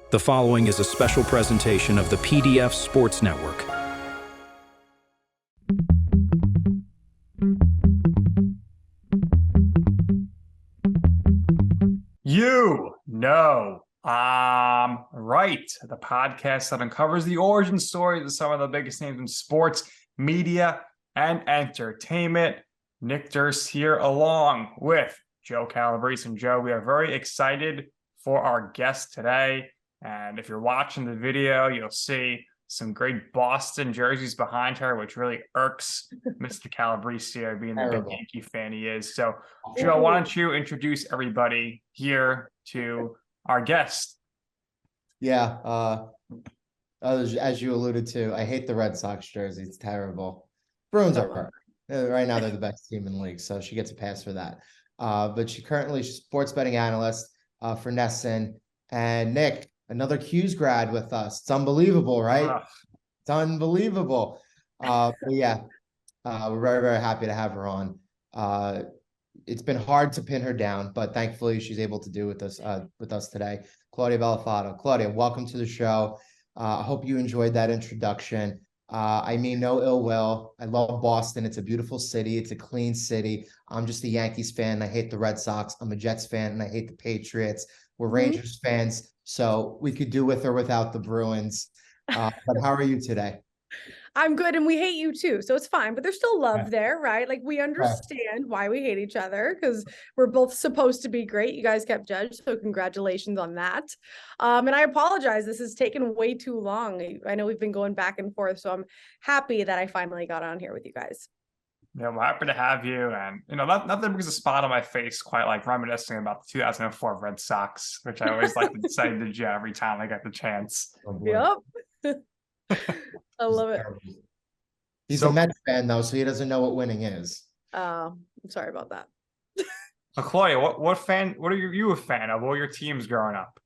The following is a special presentation of the PDF Sports Network. Right. The podcast that uncovers the origin stories of some of the biggest names in sports, media, and entertainment. Nick Durst here along with Joe Calabrese. And Joe, we are very excited for our guest today. And if you're watching the video, you'll see some great Boston jerseys behind her, which really irks Mr. Calabrese here, being the big Yankee fan he is. So, Joe, why don't you introduce everybody here to our guest? Yeah, as you alluded to, I hate the Red Sox jersey. It's terrible. Bruins are perfect. Right now, they're the best team in the league, so she gets a pass for that. But she's currently sports betting analyst for NESN. And Nick, another Q's grad with us. It's unbelievable, right? It's unbelievable. But yeah, we're very, very happy to have her on. It's been hard to pin her down, but thankfully she's able to do with us today. Claudia Bellofatto. Claudia, welcome to the show. I hope you enjoyed that introduction. I mean no ill will. I love Boston. It's a beautiful city. It's a clean city. I'm just a Yankees fan. I hate the Red Sox. I'm a Jets fan, and I hate the Patriots. We're Rangers fans, so we could do with or without the Bruins. But how are you today? I'm good, and we hate you too, so it's fine. But there's still love there, right? Like, we understand why we hate each other, because we're both supposed to be great. You guys kept judged, so congratulations on that. And I apologize. This has taken way too long. I know we've been going back and forth, so I'm happy that I finally got on here with you guys. Yeah, we're happy to have you. And, nothing brings a spot on my face quite like reminiscing about the 2004 Red Sox, which I always like to say to you every time I get the chance. Yep. I love it. He's a Mets fan, though, so he doesn't know what winning is. I'm sorry about that. Claudia, what are you a fan of? What were your teams growing up?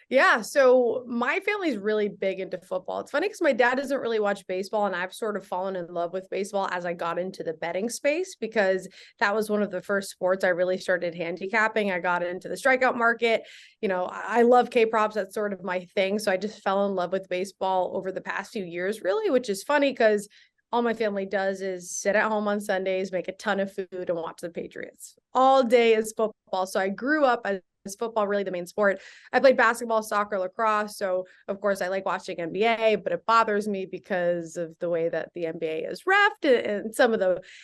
Yeah, so my family's really big into football. It's funny because my dad doesn't really watch baseball, and I've sort of fallen in love with baseball as I got into the betting space, because that was one of the first sports I really started handicapping. I got into the strikeout market. I love K-props. That's sort of my thing. So I just fell in love with baseball over the past few years, really, which is funny because all my family does is sit at home on Sundays, make a ton of food, and watch the Patriots. All day is football. So I grew up as football really the main sport. I played basketball, soccer, lacrosse. So of course I like watching NBA, but it bothers me because of the way that the NBA is reffed and some of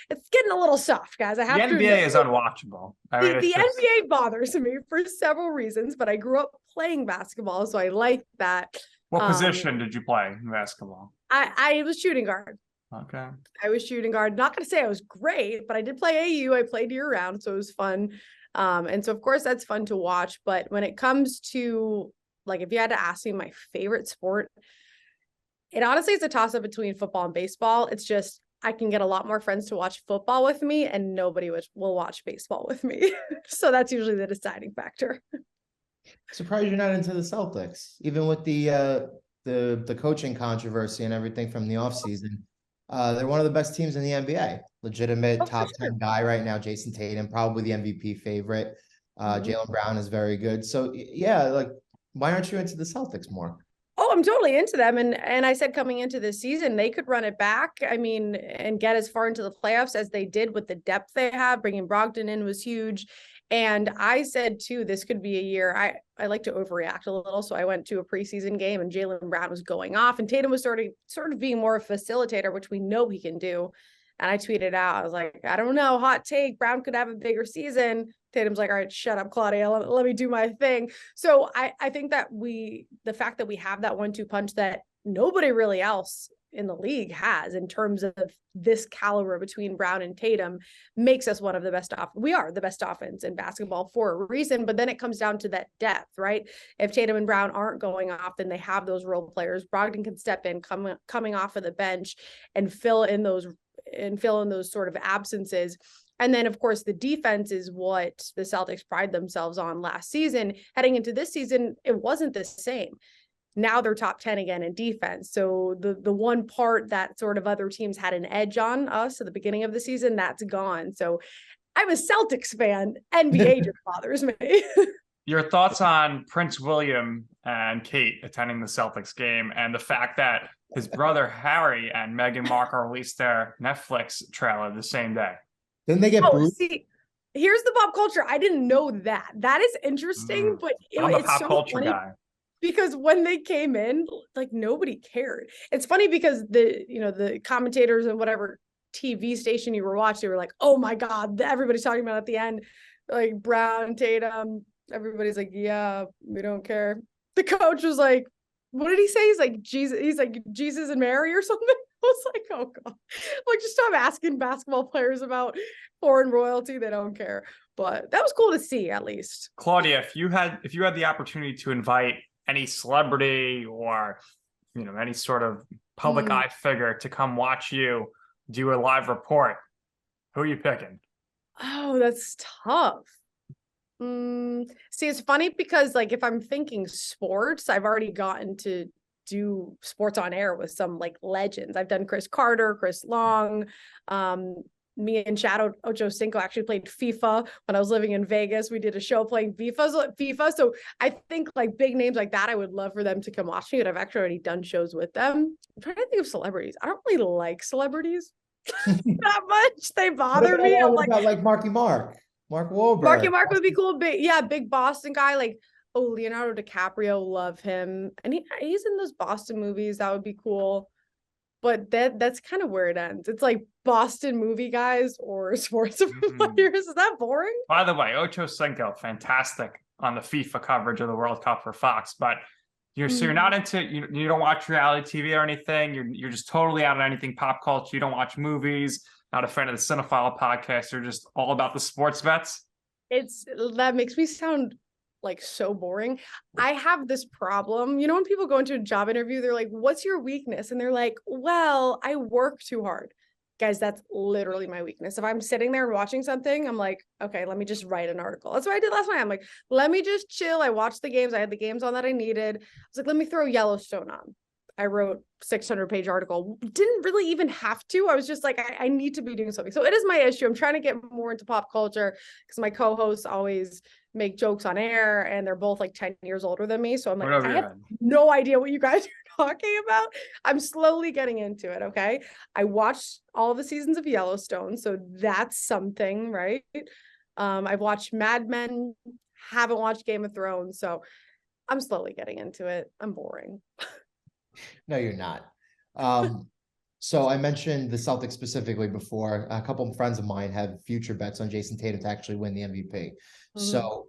it's getting a little soft, guys. I have the NBA is unwatchable. The NBA bothers me for several reasons, but I grew up playing basketball, so I like that. What position did you play in basketball? I was shooting guard. Okay. I was shooting guard. Not going to say I was great, but I did play AU. I played year round, so it was fun. And so of course that's fun to watch. But when it comes to, like, if you had to ask me my favorite sport, it honestly is a toss up between football and baseball. It's just, I can get a lot more friends to watch football with me, and nobody will watch baseball with me. So that's usually the deciding factor. Surprised you're not into the Celtics, even with the coaching controversy and everything from the offseason. They're one of the best teams in the NBA. Legitimate top 10 guy right now. Jason Tatum, probably the MVP favorite. Jaylen Brown is very good. So yeah, like, why aren't you into the Celtics more? Oh, I'm totally into them. And I said coming into this season, they could run it back. I mean, and get as far into the playoffs as they did with the depth they have. Bringing Brogdon in was huge. And I said, too, this could be a year. I like to overreact a little. So I went to a preseason game and Jaylen Brown was going off and Tatum was sort of being more a facilitator, which we know he can do. And I tweeted out, I was like, I don't know, hot take, Brown could have a bigger season. Tatum's like, all right, shut up, Claudia. Let me do my thing. So I think that the fact that we have that 1-2 punch that nobody really else in the league has in terms of this caliber between Brown and Tatum makes us one of the best. We are the best offense in basketball for a reason, but then it comes down to that depth, right? If Tatum and Brown aren't going off, then they have those role players. Brogdon can step in coming off of the bench and fill in those sort of absences. And then, of course, the defense is what the Celtics pride themselves on last season. Heading into this season, it wasn't the same. Now they're top 10 again in defense. So the one part that sort of other teams had an edge on us at the beginning of the season, that's gone. So I'm a Celtics fan. NBA just bothers me. your thoughts on Prince William and Kate attending the Celtics game, and the fact that his brother Harry and Meghan Markle released their Netflix trailer the same day. Didn't they get booed? See, here's the pop culture. I didn't know that. That is interesting, but I'm a it's pop so culture funny guy. because when they came in, like nobody cared. It's funny because the commentators and whatever TV station you were watching were like, oh my God, everybody's talking about at the end, like Brown, Tatum. Everybody's like, yeah, we don't care. The coach was like, what did he say? He's like, Jesus and Mary or something. I was like, oh God. Like, just stop asking basketball players about foreign royalty. They don't care. But that was cool to see, at least. Claudia, if you had the opportunity to invite any celebrity or any sort of public eye figure to come watch you do a live report, who are you picking? Oh, that's tough. See, it's funny because like if I'm thinking sports, I've already gotten to do sports on air with some like legends. I've done Chris Carter, Chris Long. Me and Chad Ochocinco actually played FIFA when I was living in Vegas. We did a show playing FIFA. So I think like big names like that, I would love for them to come watch me. But I've actually already done shows with them. I'm trying to think of celebrities. I don't really like celebrities that much. They bother me. I'm like Mark Wahlberg. Mark would be cool. Big Boston guy. Like, oh, Leonardo DiCaprio, love him. And he's in those Boston movies. That would be cool. But that's kind of where it ends. It's like Boston movie guys or sports players. Is that boring? By the way, Ocho Cinco, fantastic on the FIFA coverage of the World Cup for Fox. But so you're not into you don't watch reality TV or anything. You're just totally out of anything pop culture. You don't watch movies. Not a fan of the Cinephile podcast. You're just all about the sports bets. That makes me sound like so boring. I have this problem. When people go into a job interview, they're like, what's your weakness? And they're like, well, I work too hard. Guys, that's literally my weakness. If I'm sitting there and watching something, I'm like, okay, let me just write an article. That's what I did last night. I'm like, let me just chill. I watched the games. I had the games on that I needed. I was like, let me throw Yellowstone on. I wrote 600-page article. Didn't really even have to. I was just like, I need to be doing something. So it is my issue. I'm trying to get more into pop culture because my co-hosts always make jokes on air and they're both like 10 years older than me. So I'm like, I have no idea what you guys are talking about. I'm slowly getting into it. Okay. I watched all the seasons of Yellowstone. So that's something, right? I've watched Mad Men, haven't watched Game of Thrones. So I'm slowly getting into it. I'm boring. No, you're not. So I mentioned the Celtics specifically before. A couple of friends of mine have future bets on Jason Tatum to actually win the MVP. So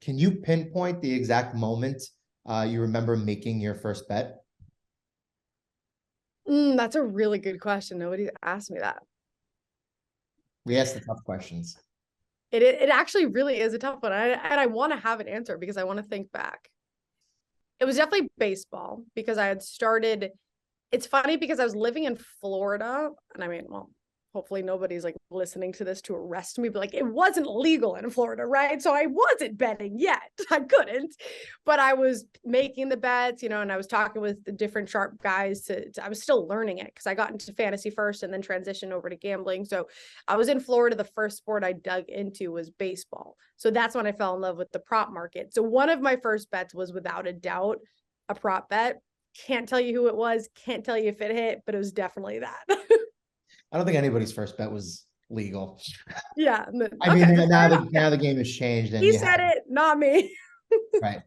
can you pinpoint the exact moment you remember making your first bet? That's a really good question. Nobody asked me that. We asked the tough questions. It actually really is a tough one. And I want to have an answer because I want to think back. It was definitely baseball because I had started. It's funny because I was living in Florida, and I mean, well, hopefully nobody's like listening to this to arrest me, but like it wasn't legal in Florida, right? So I wasn't betting yet. I couldn't, but I was making the bets, and I was talking with the different sharp guys I was still learning it because I got into fantasy first and then transitioned over to gambling. So I was in Florida. The first sport I dug into was baseball. So that's when I fell in love with the prop market. So one of my first bets was without a doubt a prop bet. Can't tell you who it was. Can't tell you if it hit, but it was definitely that. I don't think anybody's first bet was legal. Yeah. I mean, now the game has changed. And he said it, not me. Right.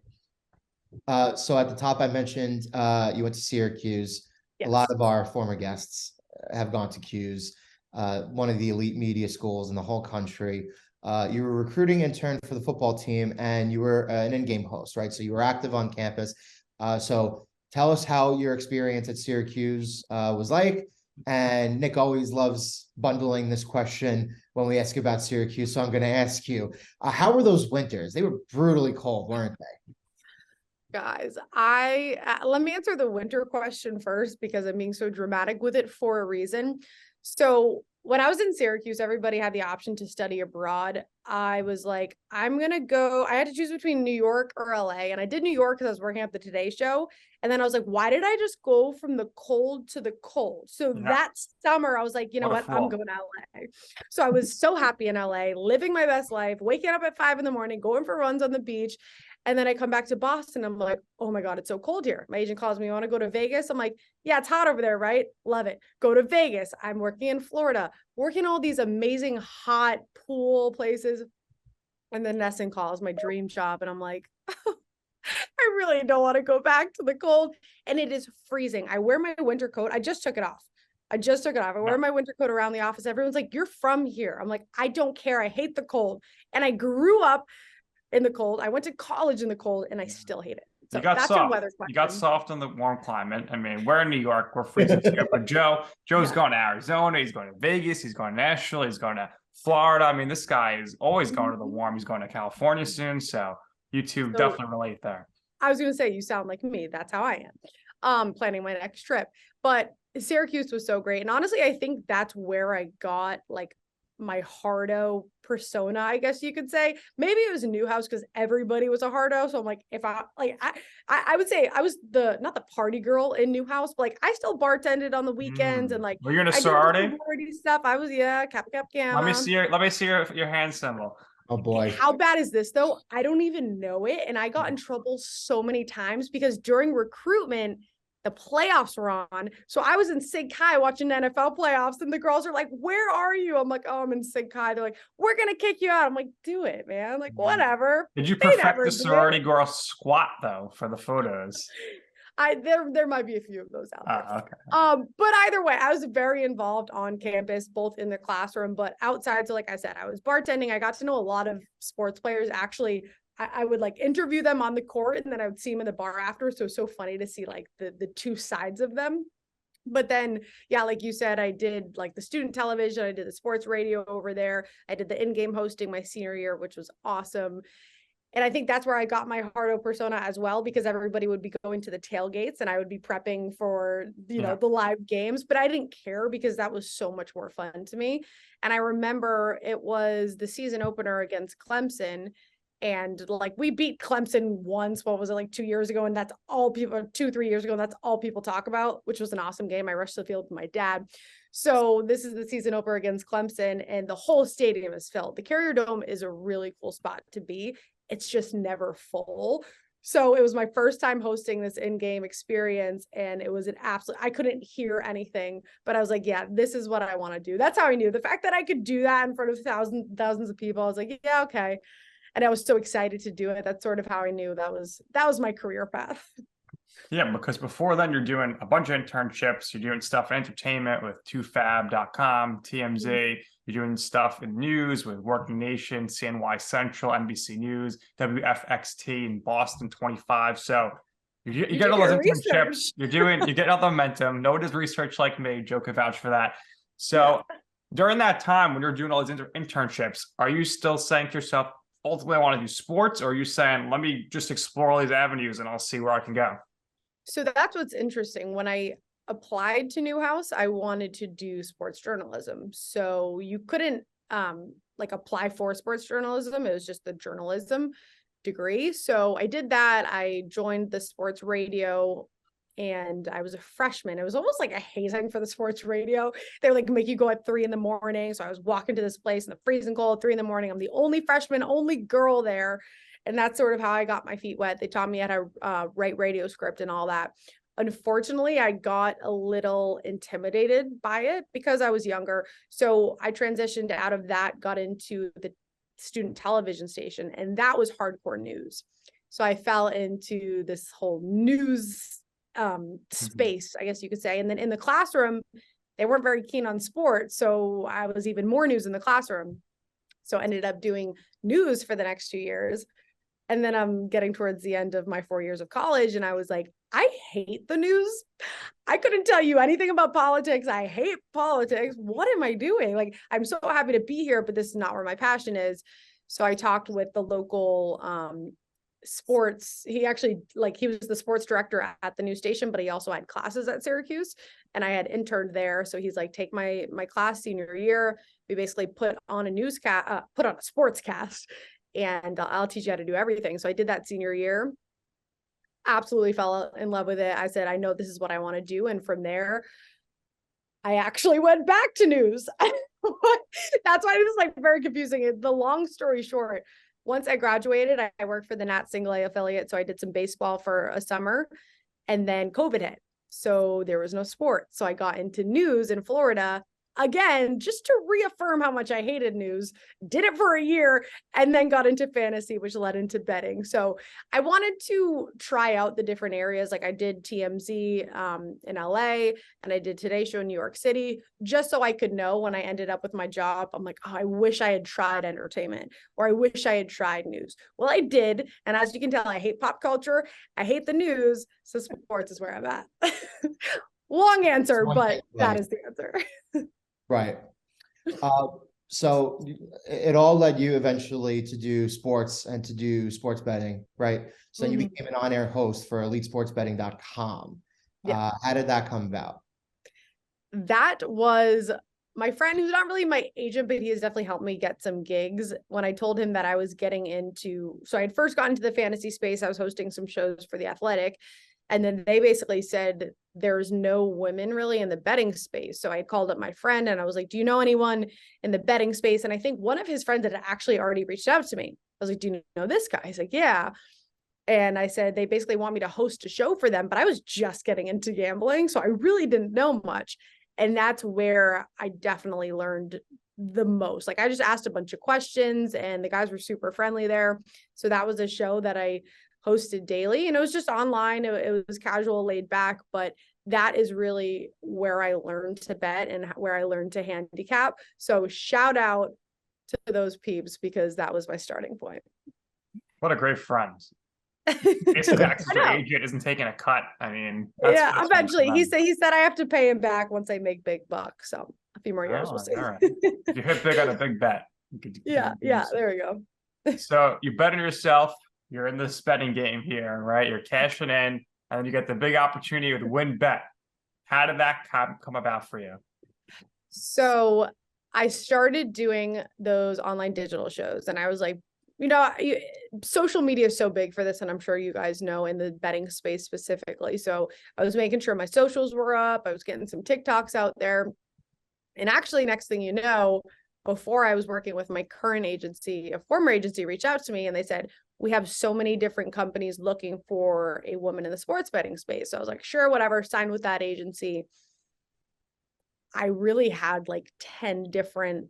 So at the top, I mentioned you went to Syracuse. Yes. A lot of our former guests have gone to Q's, one of the elite media schools in the whole country. You were a recruiting intern for the football team, and you were an in-game host, right? So you were active on campus. So tell us how your experience at Syracuse was like. And Nick always loves bundling this question when we ask about Syracuse. So I'm going to ask you, how were those winters? They were brutally cold, weren't they? Guys, let me answer the winter question first because I'm being so dramatic with it for a reason. So when I was in Syracuse, everybody had the option to study abroad. I was like, I'm going to go. I had to choose between New York or LA. And I did New York because I was working at the Today Show. And then I was like, why did I just go from the cold to the cold? So that summer, I was like, you know what? I'm going to LA. So I was so happy in LA, living my best life, waking up at 5 a.m, going for runs on the beach. And then I come back to Boston. I'm like, oh my God, it's so cold here. My agent calls me, you want to go to Vegas? I'm like, yeah, it's hot over there, right? Love it. Go to Vegas. I'm working in Florida, working all these amazing hot pool places. And then NESN calls, my dream job. And I'm like, I really don't want to go back to the cold. And it is freezing. I wear my winter coat. I just took it off. I wear my winter coat around the office. Everyone's like, you're from here. I'm like, I don't care. I hate the cold. And I grew up in the cold. I went to college in the cold and I still hate it. So you got that's soft. your weather question. You got soft in the warm climate. I mean, we're in New York. We're freezing too. But Joe's going to Arizona. He's going to Vegas. He's going to Nashville. He's going to Florida. I mean, this guy is always going to the warm. He's going to California soon. So you two definitely relate there. I was going to say, you sound like me. That's how I am. Planning my next trip. But Syracuse was so great. And honestly, I think that's where I got like my hardo persona, I guess you could say. Maybe it was a Newhouse because everybody was a hardo. So I'm like, if I would say I was not the party girl in Newhouse, but like I still bartended on the weekends and like were you in a sorority? Stuff. I was Kappa Gamma. Let me see your hand symbol. Oh boy. How bad is this though? I don't even know it. And I got in trouble so many times because during recruitment, the playoffs were on. So I was in Sig Chi watching NFL playoffs and the girls are like, where are you? I'm like, oh, I'm in Sig Chi. They're like, we're going to kick you out. I'm like, do it, man. I'm like, whatever. Did you perfect the sorority girl squat though for the photos? There might be a few of those out there. Okay. But either way, I was very involved on campus, both in the classroom, but outside. So like I said, I was bartending. I got to know a lot of sports players. Actually, I would like interview them on the court and then I would see them in the bar after. So it's so funny to see like the two sides of them. But then, yeah, like you said, I did like the student television. I did the sports radio over there. I did the in-game hosting my senior year, which was awesome. And I think that's where I got my hardo persona as well, because everybody would be going to the tailgates and I would be prepping for, you know, the live games, but I didn't care because that was so much more fun to me. And I remember it was the season opener against Clemson. And like we beat Clemson once, what was it, like 2 years ago? And that's all people, 2-3 years ago, and that's all people talk about, which was an awesome game. I rushed to the field with my dad. So this is the season opener against Clemson and the whole stadium is filled. The Carrier Dome is a really cool spot to be. It's just never full. So it was my first time hosting this in-game experience and it was an absolute, I couldn't hear anything, but I was like, yeah, this is what I want to do. That's how I knew. The fact that I could do that in front of thousands of people, I was like, yeah, okay. And I was so excited to do it. That's sort of how I knew that was my career path. Yeah, because before then you're doing a bunch of internships. You're doing stuff in entertainment with 2fab.com, TMZ. You're doing stuff in news with WorkingNation, CNYCentral, NBC News, WFXT in Boston 25. So you get all those internships. You're getting all the momentum. No one does research like me. Joe can vouch for that. So during that time when you're doing all these internships, are you still saying to yourself, ultimately I want to do sports, or are you saying, let me just explore all these avenues and I'll see where I can go? So that's what's interesting. When I applied to Newhouse, I wanted to do sports journalism. So you couldn't like apply for sports journalism. It was just the journalism degree. So I did that. I joined the sports radio and I was a freshman. It was almost like a hazing for the sports radio. They would like make you go at 3 a.m. So I was walking to this place in the freezing cold at 3 a.m. I'm the only freshman, only girl there. And that's sort of how I got my feet wet. They taught me how to write radio script and all that. Unfortunately, I got a little intimidated by it because I was younger. So I transitioned out of that, got into the student television station, and that was hardcore news. So I fell into this whole news space, I guess you could say. And then in the classroom, they weren't very keen on sports. So I was even more news in the classroom. So I ended up doing news for the next 2 years. And then I'm getting towards the end of my 4 years of college. And I was like, I hate the news. I couldn't tell you anything about politics. I hate politics. What am I doing? Like, I'm so happy to be here, but this is not where my passion is. So I talked with the local sports. He actually, like, he was the sports director at the new station, but he also had classes at Syracuse, and I had interned there. So he's like, take my class senior year. We basically put on a put on a sports cast, and I'll teach you how to do everything. So I did that senior year. Absolutely fell in love with it. I said, I know this is what I want to do. And from there, I actually went back to news. That's why it was like very confusing. The long story short, once I graduated, I worked for the Nat Single A affiliate. So I did some baseball for a summer, and then COVID hit. So there was no sport. So I got into news in Florida again, just to reaffirm how much I hated news, did it for a year, and then got into fantasy, which led into betting. So I wanted to try out the different areas. Like I did TMZ in LA, and I did Today Show in New York City, just so I could know when I ended up with my job. I'm like, oh, I wish I had tried entertainment, or I wish I had tried news. Well, I did. And as you can tell, I hate pop culture. I hate the news. So sports is where I'm at. Long answer, but that is the answer. Right. So it all led you eventually to do sports and to do sports betting, right? So you became an on-air host for EliteSportsBetting.com. Yeah. How did that come about? That was my friend, who's not really my agent, but he has definitely helped me get some gigs. When I told him that I was getting into, so I had first gotten into the fantasy space, I was hosting some shows for The Athletic. And then they basically said, there's no women really in the betting space. So I called up my friend and I was like, do you know anyone in the betting space? And I think one of his friends had actually already reached out to me. I was like, do you know this guy? He's like, yeah. And I said, they basically want me to host a show for them, but I was just getting into gambling. So I really didn't know much. And that's where I definitely learned the most. Like I just asked a bunch of questions and the guys were super friendly there. So that was a show that I hosted daily, and it was just online. It was casual, laid back, but that is really where I learned to bet and where I learned to handicap. So shout out to those peeps, because that was my starting point. What a great friend. Basically, your agent isn't taking a cut. I mean, yeah, eventually he said I have to pay him back once I make big bucks. So a few more years, we'll see. All right. If you hit big on a big bet. Yeah, there we go. So you bet on yourself. You're in this betting game here, right? You're cashing in, and then you get the big opportunity with WynnBET. How did that come about for you? So I started doing those online digital shows, and I was like, social media is so big for this, and I'm sure you guys know, in the betting space specifically. So I was making sure my socials were up. I was getting some TikToks out there. And actually, next thing you know, before I was working with my current agency, a former agency reached out to me and they said, we have so many different companies looking for a woman in the sports betting space. So I was like, sure, whatever, signed with that agency. I really had like 10 different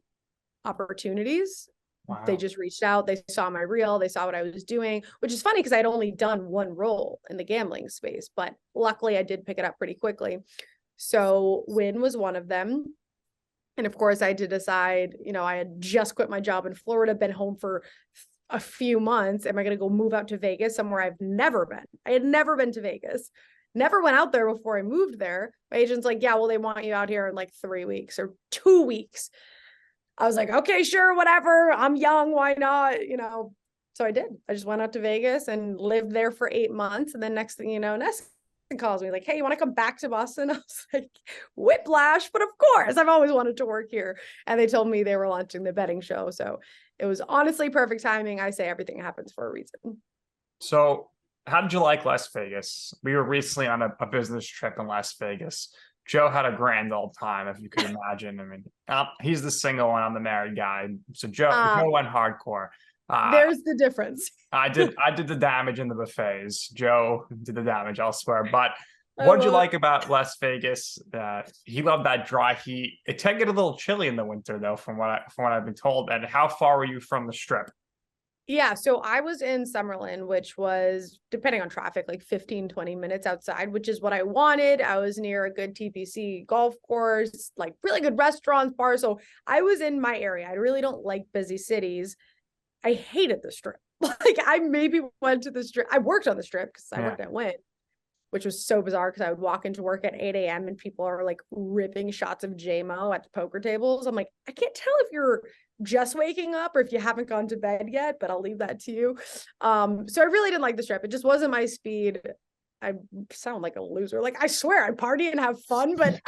opportunities. Wow. They just reached out. They saw my reel. They saw what I was doing, which is funny because I'd only done one role in the gambling space, but luckily I did pick it up pretty quickly. So Wynn was one of them. And of course I had to decide, I had just quit my job in Florida, been home for a few months. Am I going to go move out to Vegas, somewhere I've never been? I had never been to Vegas, never went out there before I moved there. My agent's like, yeah, well, they want you out here in like 3 weeks or 2 weeks. I was like, okay, sure, whatever. I'm young. Why not? So I did. I just went out to Vegas and lived there for 8 months. And then next thing you know, NESN calls me like, hey, you want to come back to Boston? I was like, whiplash, but of course, I've always wanted to work here. And they told me they were launching the betting show. So it was honestly perfect timing. I say everything happens for a reason. So how did you like Las Vegas? We were recently on a business trip in Las Vegas. Joe had a grand old time, if you could imagine. I mean, he's the single one, I'm the married guy. So Joe went hardcore. There's the difference. I did the damage in the buffets. Joe did the damage, I'll swear. But what'd you like about Las Vegas? He loved that dry heat. It can get a little chilly in the winter, though, from what I've been told. And how far were you from the Strip? Yeah, so I was in Summerlin, which was, depending on traffic, like 15, 20 minutes outside, which is what I wanted. I was near a good TPC golf course, like really good restaurants, bars. So I was in my area. I really don't like busy cities. I hated the Strip. Like I maybe went to the Strip. I worked on the Strip because I worked at Wynn. which was so bizarre because I would walk into work at 8 a.m. and people are like ripping shots of JMO at the poker tables. I'm like, I can't tell if you're just waking up or if you haven't gone to bed yet, but I'll leave that to you. So I really didn't like the trip. It just wasn't my speed. I sound like a loser. Like, I swear I party and have fun, but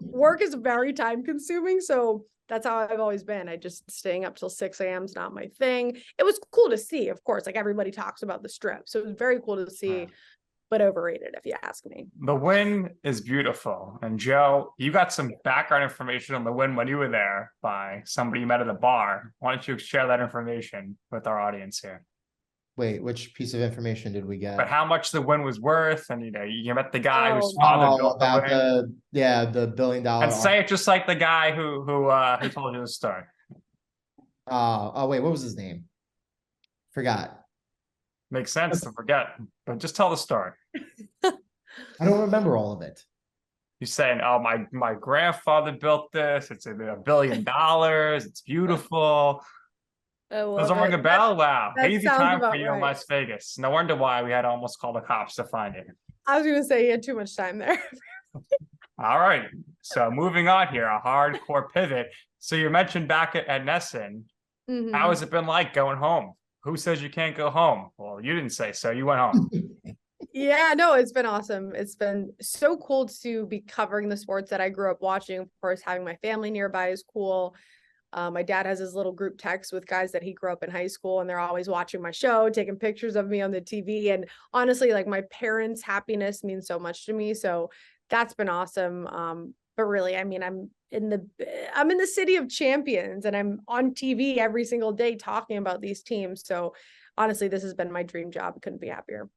work is very time consuming. So that's how I've always been. I just staying up till 6 a.m. is not my thing. It was cool to see, of course, like everybody talks about the strip. So it was very cool to see, but overrated if you ask me. The Wynn is beautiful. And Joe, you got some background information on the Wynn when you were there by somebody you met at a bar. Why don't you share that information with our audience here? Wait, which piece of information did we get? But how much the Wynn was worth, and you met the guy whose father built about the Wynn. the $1 billion. And say it just like the guy who told you the story. Oh wait, what was his name? Forgot. Makes sense to forget, but just tell the story. I don't remember all of it. You're saying, "Oh, my grandfather built this. It's $1 billion. It's beautiful." Doesn't ring a bell? Wow. Hazy time for you in Las Vegas. No wonder why we had to almost call the cops to find it. I was going to say you had too much time there. All right. So moving on here, a hardcore pivot. So you mentioned back at NESN. Mm-hmm. How has it been like going home? Who says you can't go home? Well, you didn't say so. You went home. Yeah, no, it's been awesome. It's been so cool to be covering the sports that I grew up watching. Of course, having my family nearby is cool. My dad has his little group text with guys that he grew up in high school, and they're always watching my show, taking pictures of me on the TV. And honestly, like, my parents' happiness means so much to me. So that's been awesome. But really, I mean, I'm in the city of champions, and I'm on TV every single day talking about these teams. So honestly, this has been my dream job. Couldn't be happier.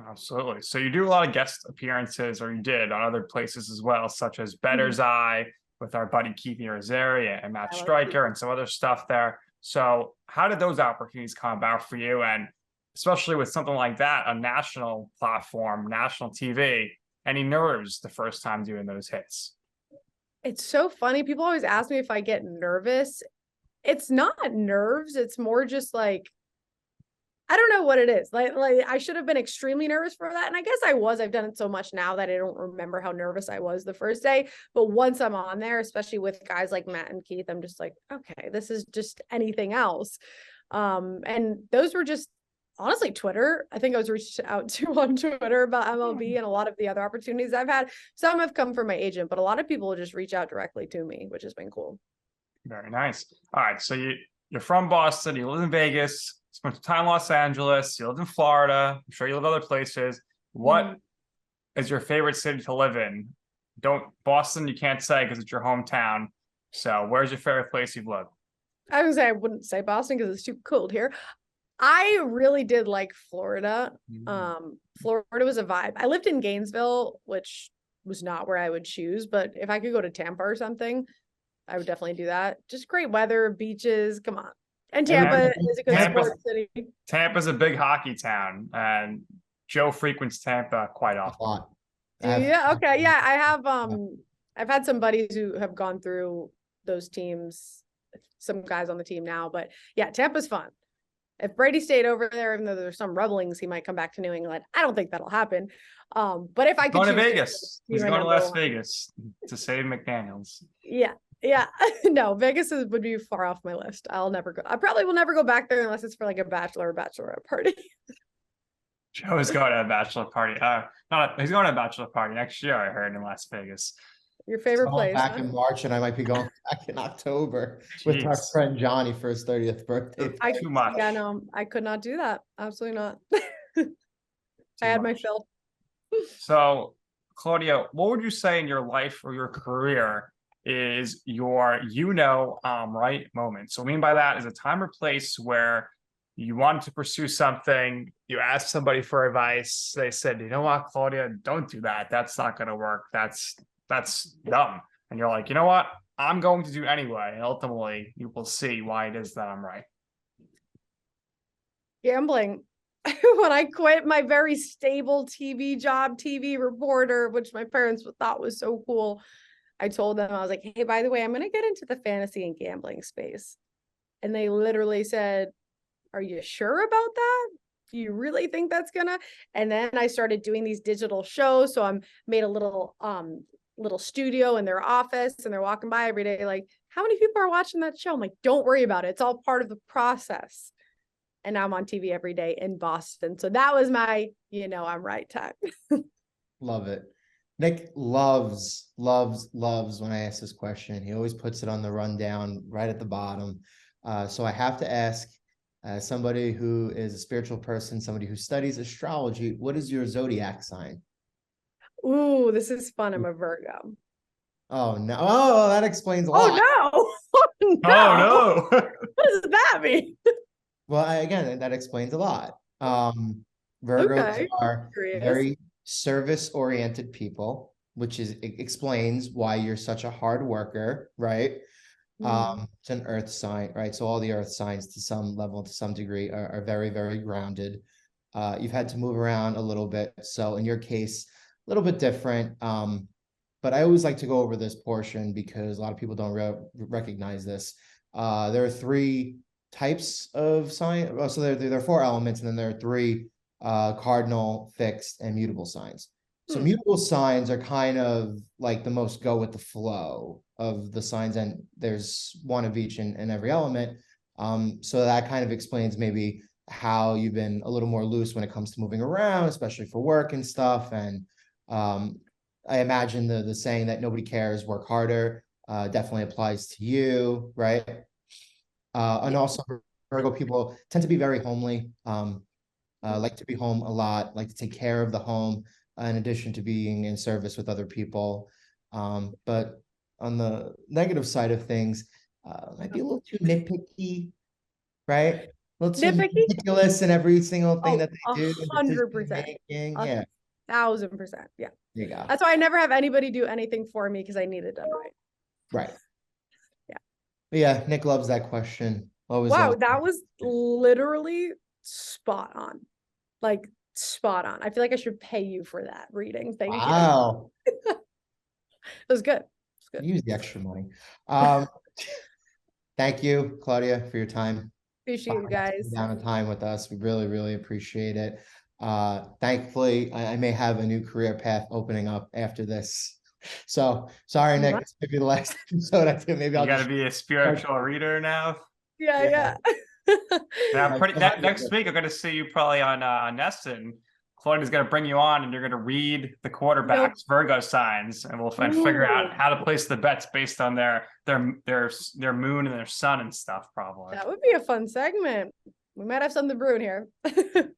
Absolutely. So you do a lot of guest appearances, or you did on other places as well, such as Bettor's Eye with our buddy Keith Irizarry and Matt Stryker and some other stuff there. So how did those opportunities come about for you? And especially with something like that, a national platform, national TV, any nerves the first time doing those hits? It's so funny. People always ask me if I get nervous. It's not nerves. It's more just like, I don't know what it is. Like I should have been extremely nervous for that. And I guess I was. I've done it so much now that I don't remember how nervous I was the first day. But once I'm on there, especially with guys like Matt and Keith, I'm just like, okay, this is just anything else. And those were just, honestly, Twitter. I think I was reached out to on Twitter about MLB and a lot of the other opportunities I've had. Some have come from my agent, but a lot of people just reach out directly to me, which has been cool. Very nice. All right. So you're from Boston, you live in Vegas, spent some time in Los Angeles, you lived in Florida. I'm sure you live other places. What is your favorite city to live in? Boston, you can't say because it's your hometown. So where's your favorite place you've lived? I would say I wouldn't say Boston because it's too cold here. I really did like Florida. Florida was a vibe. I lived in Gainesville, which was not where I would choose, but if I could go to Tampa or something, I would definitely do that. Just great weather, beaches, come on. And Tampa is a good sports city. Tampa's a big hockey town, and Joe frequents Tampa quite often. Yeah, okay. Yeah, I have I've had some buddies who have gone through those teams, some guys on the team now, but yeah, Tampa's fun. If Brady stayed over there, even though there's some rumblings, he might come back to New England. I don't think that'll happen. But if I could go to Vegas, he's going to Las Vegas to save McDaniels. Yeah. No, Vegas would be far off my list. I'll never go. I probably will never go back there unless it's for like a bachelor or bachelorette party. Joe is going to a bachelor party. He's going to a bachelor party next year, I heard, in Las Vegas. Your favorite place? Back in March, and I might be going back in October with our friend Johnny for his 30th birthday. Too much. Yeah, no, I could not do that. Absolutely not. I had my fill. So, Claudia, what would you say in your life or your career is your right moment? So, what I mean by that is a time or place where you wanted to pursue something, you asked somebody for advice, they said, you know what, Claudia, don't do that. That's not going to work. That's dumb. And you're like, you know what? I'm going to do it anyway. And ultimately, you will see why it is that I'm right. Gambling. When I quit my very stable TV job, TV reporter, which my parents thought was so cool, I told them, I was like, hey, by the way, I'm going to get into the fantasy and gambling space. And they literally said, are you sure about that? Do you really think that's gonna? And then I started doing these digital shows. So I'm made a little studio in their office, and they're walking by every day like, how many people are watching that show? I'm like, don't worry about it. It's all part of the process. And now I'm on TV every day in Boston. So that was my, I'm right time. Love it. Nick loves when I ask this question. He always puts it on the rundown right at the bottom. So I have to ask, somebody who is a spiritual person, somebody who studies astrology, what is your zodiac sign? Ooh, this is fun. I'm a Virgo. Oh, no. Oh, that explains a lot. Oh, no. Oh, no. What does that mean? Well, again, that explains a lot. Virgos are very service-oriented people, which explains why you're such a hard worker, right? It's an earth sign, right? So all the earth signs to some level, to some degree, are very, very grounded. You've had to move around a little bit. So in your case, a little bit different. But I always like to go over this portion because a lot of people don't recognize this. There are 3 types of sign. So there are 4 elements, and then there are 3 cardinal, fixed, and mutable signs. So mutable signs are kind of like the most go with the flow of the signs, and there's 1 of each in every element. So that kind of explains maybe how you've been a little more loose when it comes to moving around, especially for work and stuff. And I imagine the saying that nobody cares, work harder, definitely applies to you, right? And also Virgo people tend to be very homely, like to be home a lot, like to take care of the home, in addition to being in service with other people. But on the negative side of things, might be a little too nitpicky, right? A little too ridiculous in every single thing that they do. 100%. Yeah. 1000%. Yeah. There you go. That's why I never have anybody do anything for me because I need it done right. Right. Yeah. But yeah, Nick loves that question. Always. Wow, that was literally spot on. Like spot on. I feel like I should pay you for that reading. Thank you. Wow. It was good. Use the extra money. Thank you, Claudia, for your time. Appreciate you guys. Down a time with us. We really, really appreciate it. Thankfully, I may have a new career path opening up after this. So sorry, Nick. It's maybe the last episode. I think maybe I'll gotta be a spiritual reader now. Yeah. Now, next week I'm gonna see you probably on NESN. Claudia's gonna bring you on, and you're gonna read the quarterback's Virgo signs, and we'll figure out how to place the bets based on their moon and their sun and stuff. Probably that would be a fun segment. We might have something brewing here.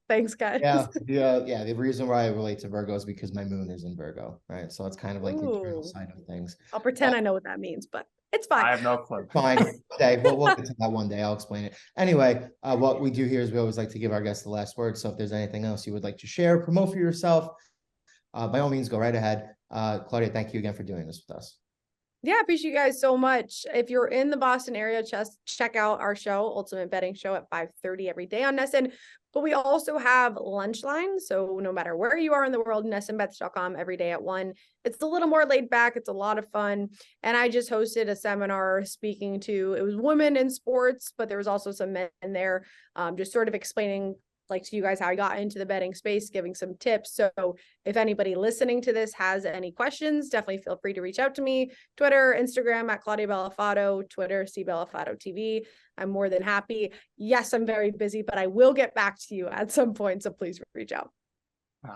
Thanks, guys. Yeah. The reason why I relate to Virgo is because my moon is in Virgo, right? So it's kind of like the eternal side of things. I'll pretend I know what that means, but it's fine. I have no clue. Fine. We'll get to that one day. I'll explain it. Anyway, what we do here is we always like to give our guests the last word. So if there's anything else you would like to share, promote for yourself, by all means, go right ahead. Claudia, thank you again for doing this with us. Yeah, appreciate you guys so much. If you're in the Boston area, just check out our show, Ultimate Betting Show, at 5:30 every day on NESN. But we also have lunch line. So no matter where you are in the world, NESNBets.com every day at 1. It's a little more laid back. It's a lot of fun. And I just hosted a seminar speaking to, it was women in sports, but there was also some men there, just sort of explaining to you guys how I got into the betting space, giving some tips. So if anybody listening to this has any questions, definitely feel free to reach out to me. Twitter, Instagram at Claudia Bellofatto, Twitter, CBellofatto TV. I'm more than happy. Yes, I'm very busy, but I will get back to you at some point. So please reach out.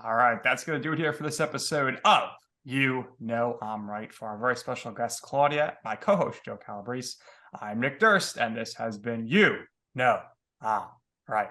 All right. That's going to do it here for this episode of You Know I'm Right. For our very special guest, Claudia, my co-host, Joe Calabrese. I'm Nick Durst, and this has been You Know I'm Right.